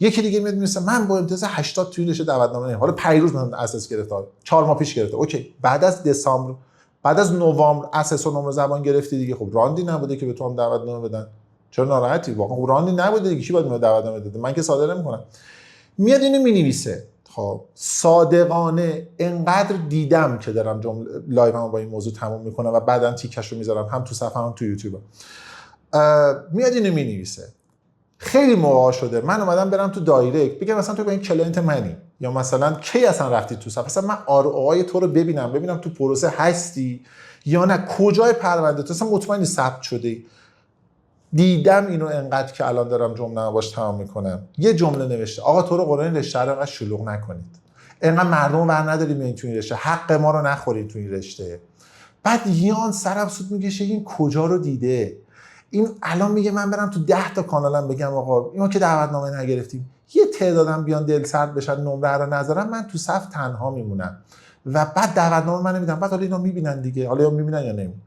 یکی دیگه میاد می‌نویسه من با امتیاز 80 توی رشته دعوتنامه نگرفتم. حالا پیروز من اساس گرفته، 4 ماه پیش گرفته. اوکی، بعد از دسامبر، بعد از نوامبر اساس و نمره زبان گرفتی دیگه. خب راندی نبوده که به تو هم دعوتنامه بدن. چرا ناراحتی؟ واقعا راندی نبوده دیگه، کی باید من دعوتنامه بده؟ من که صادر نمی‌کنم. میاد اینو مینویسه. خب صادقانه انقدر دیدم که دارم جمله لایومو با این موضوع تموم میکنم و بعدن تیکش رو میذارم هم تو صفحه هم تو یوتیوب. میاد اینو مینویسه. خیلی موقع شده من اومدم برم تو دایرکت بگم مثلا تو با این کلاینت منی، یا مثلا کی اصلا رفتی تو صفحه، مثلا من ROI تو رو ببینم تو پروسه هستی یا نه، کجای پرونده تو اصلا مطمئنی ثبت شده. دیدم اینو انقدر که الان دارم جمله باش تمام میکنم. یه جمله نوشته آقا تو رو قرآن رشته رو انقدر شلوغ نکنید، انقدر مردم بر نداریم این تو این رشته، حق ما رو نخورید تو این رشته. بعد یان سرم سود میکشه این کجا رو دیده. این الان میگه من برم تو 10 تا کانالم بگم آقا ما که دعوتنامه نگرفتیم، یه تعدادم بیان دل سرد بشن نمره رو نذارم، من تو صف تنها میمونم و بعد دعوتنامه من نمیدم. بعد حالا اینا میبینن دیگه، حالا یا میبینن یا نمیبینن.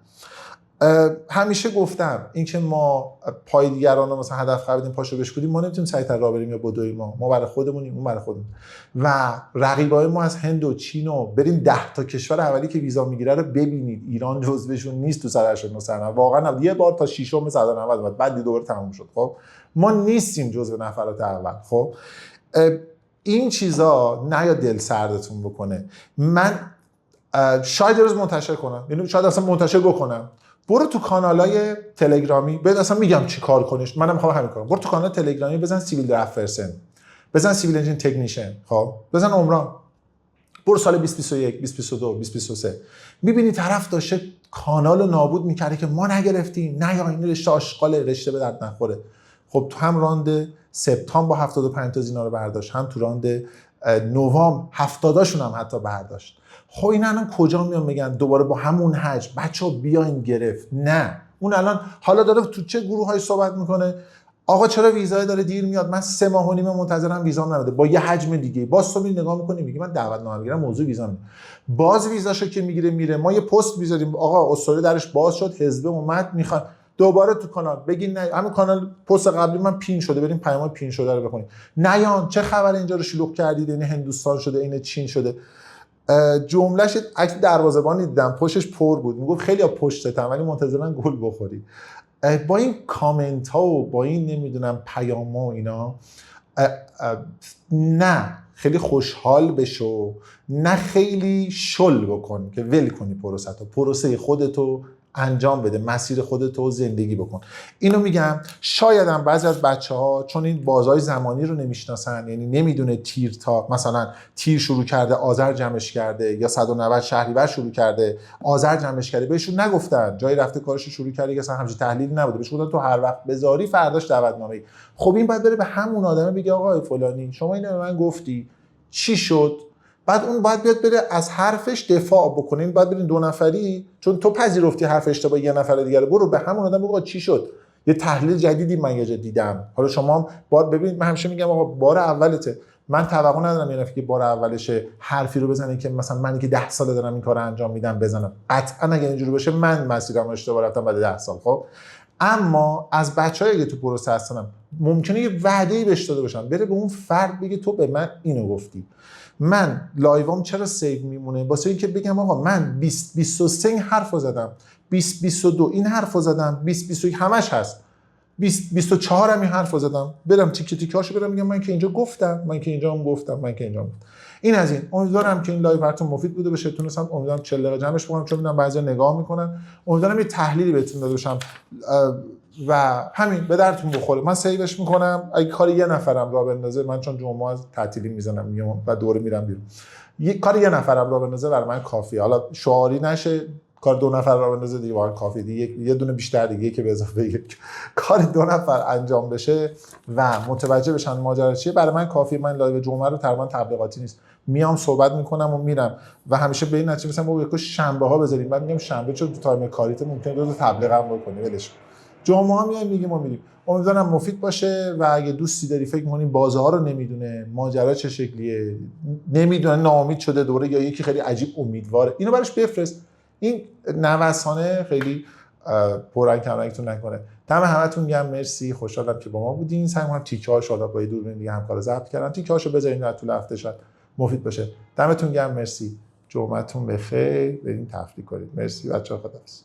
همیشه گفتم اینکه ما پای دیگران رو مثلا هدف قرار بدیم پاشو بشکنیم، ما نمیتونیم سریعتر راه بریم یا بدویم. ما برای خودمونیم، اون برای خودمون. و رقیبای ما از هند و چین و بریم 10 تا کشور اولی که ویزا میگیره رو ببینید، ایران جزوشون نیست تو 189 واقعا. یه بار تا ششم 190 اومد، بعد دوباره تموم شد. خب ما نیستیم جزو نفرات اول. خب این چیزا نه یا دل سردتون بکنه. من شاید روز منتشر کنم، یعنی شاید اصلا منتشر بکنم. برو تو کانالای تلگرامی بذار، اصلا میگم چی کار کنیش، منم میخوام همین کارم. برو تو کانال تلگرامی بزن سیویل درافت پرسن، بزن سیویل انجین تکنیشن، خب بزن عمران، برو سال 2021 2022 2023 میبینی طرف داشته کانال رو نابود میکرده که ما نگرفتیم، نه یا این رشته آشغال، رشته به درد نخوره. خب تو هم راند سپتامبر با 75 تا اینا رو برداشت، هم تو راند نوامبر 70 شون هم حتی برداشت. خب این الان کجا میان میگن دوباره با همون حجم بچه‌ها بیاین گرفت؟ نه، اون الان حالا داره تو چه گروه‌های صحبت میکنه؟ آقا چرا ویزای داره دیر میاد؟ من 3 ماه و نیم منتظرم ویزام نمیاد. با یه حجم دیگه باز تو میری نگاه میکنی میگی من دعوتنامه میگیرم موضوع ویزا میاد. باز ویزاشو که میگیره میره، ما یه پست میذاریم آقا استوری درش باز شد، حزب اومد میخواد دوباره تو کانال بگین نه، همون کانال پست قبلی من پین شده، بریم پیام پین شده رو بخونید. نیان چه خبر اینجا رو شلوغ کردید، این هندوستان شده، این چین شده. جملهش عکس دروازه‌بانی دیدم پشتش پر بود، میگفت خیلی ها پشتتم ولی منتظرن گل بخوری. با این کامنت ها و با این نمیدونم پیام ها و اینا، نه خیلی خوشحال بشو، نه خیلی شل بکن که ول کنی پروسه خودتو انجام بده، مسیر خودتو زندگی بکن. اینو میگم. شاید هم بعضی از بچه‌ها چون این بازهای زمانی رو نمیشناسن، یعنی نمیدونه تیر تا مثلا تیر شروع کرده آذر جمعش کرده، یا 190 شهریور شروع کرده آذر جمعش کرده، بهشون نگفتن جایی رفته کارش شروع کرده که اصلا همچین تحلیلی نبوده، بهش گفتن تو هر وقت بذاری فرداش دعوتنامه‌ای. خب این بعد بره به همون آدمه بگه آقا فلانی شما اینو به من گفتی چی شد؟ بعد اون باید بیاد بره از حرفش دفاع بکنین، بعد برین 2 نفری، چون تو پذیرفتی حرف اشتباه یه نفر دیگه رو، برو به همون آدم بگو چی شد، یه تحلیل جدیدی من یه جا دیدم، حالا شما هم باید ببینید. من همیشه میگم آقا بار اولته، من توقع ندارم یه نفر که بار اولشه حرفی رو بزنه که مثلا منی که 10 ساله دارم این کارو انجام میدم بزنم. قطعا اگه اینجوری باشه من مسیرم اشتباه رفتم بعد 10 سال. خب اما از بچه‌ای که تو پروسه هستن ممکنه یه وعده‌ای بهش داده باشم، بره به اون فرد بگه تو به من اینو گفتی. من لایوام چرا سیو میمونه؟ واسه اینکه بگم آقا من 2023 این حرفو زدم، 2022 این حرفو زدم، 2021 همش هست، 2024 هم این حرفو زدم، برم تیکه تیکاشو برم میگم من که اینجا گفتم، من که اینجا هم گفتم، من که اینجا هم گفتم. این از این. امیدوارم که این لایو براتون مفید بوده باشه. تونستم امیدوارم 40 دقیقه جمعش بکنم، چون میدونم بعضیا نگاه میکنن. امیدوارم یه تحلیلی بهتون داده باشم و همین به درتون بخوره. من سیوش میکنم. اگه کار یه نفرم راه بندازه، من چون جمعه از تعطیلی میزنم میام و دوره میرم بیرون، کار یه نفرم راه بندازه برای من کافیه. حالا شعاری نشه کار 2 نفر راه بندازه دیگه واقعا کافیه دیگه، یه دونه بیشتر دیگه که به اضافه یک کار 2 نفر انجام بشه و متوجه بشن ماجرا چیه، برای من کافیه. من لایو جمعه رو تقریبا تبلیغاتی نیست، میام صحبت میکنم و میرم و همیشه به این نتیجه مثلا ما یک شنبه ها بذاریم. بعد میگم شنبه چون تو تایم کاریت ممکنه دو تا تبلیغ هم بکنی، ولش. جمعه ها میایم میگیم ما میریم. امیدوارم مفید باشه و اگه دوستی داری فکر می‌کنی بازه ها رو نمیدونه، ماجرا چه شکلیه، نمیدونه، ناامید شده دوره، یا یکی خیلی عجیب امیدواره، اینو براش بفرست. این نوسانه خیلی پررنگ کمرنگتون نکنه. دم همتون گرم، مرسی، خوشحالم که با ما بودین. سعی می‌کنم تیکه‌هاش حالا با دوربین دیگه همکارا ضبط کردن، تیکه‌هاشو بذارین در طول هفته شاید مفید باشه. دمتون گرم، مرسی. جمعتون بخیر، بریم تفریح کنید. مرسی بچه‌ها، خداحافظ.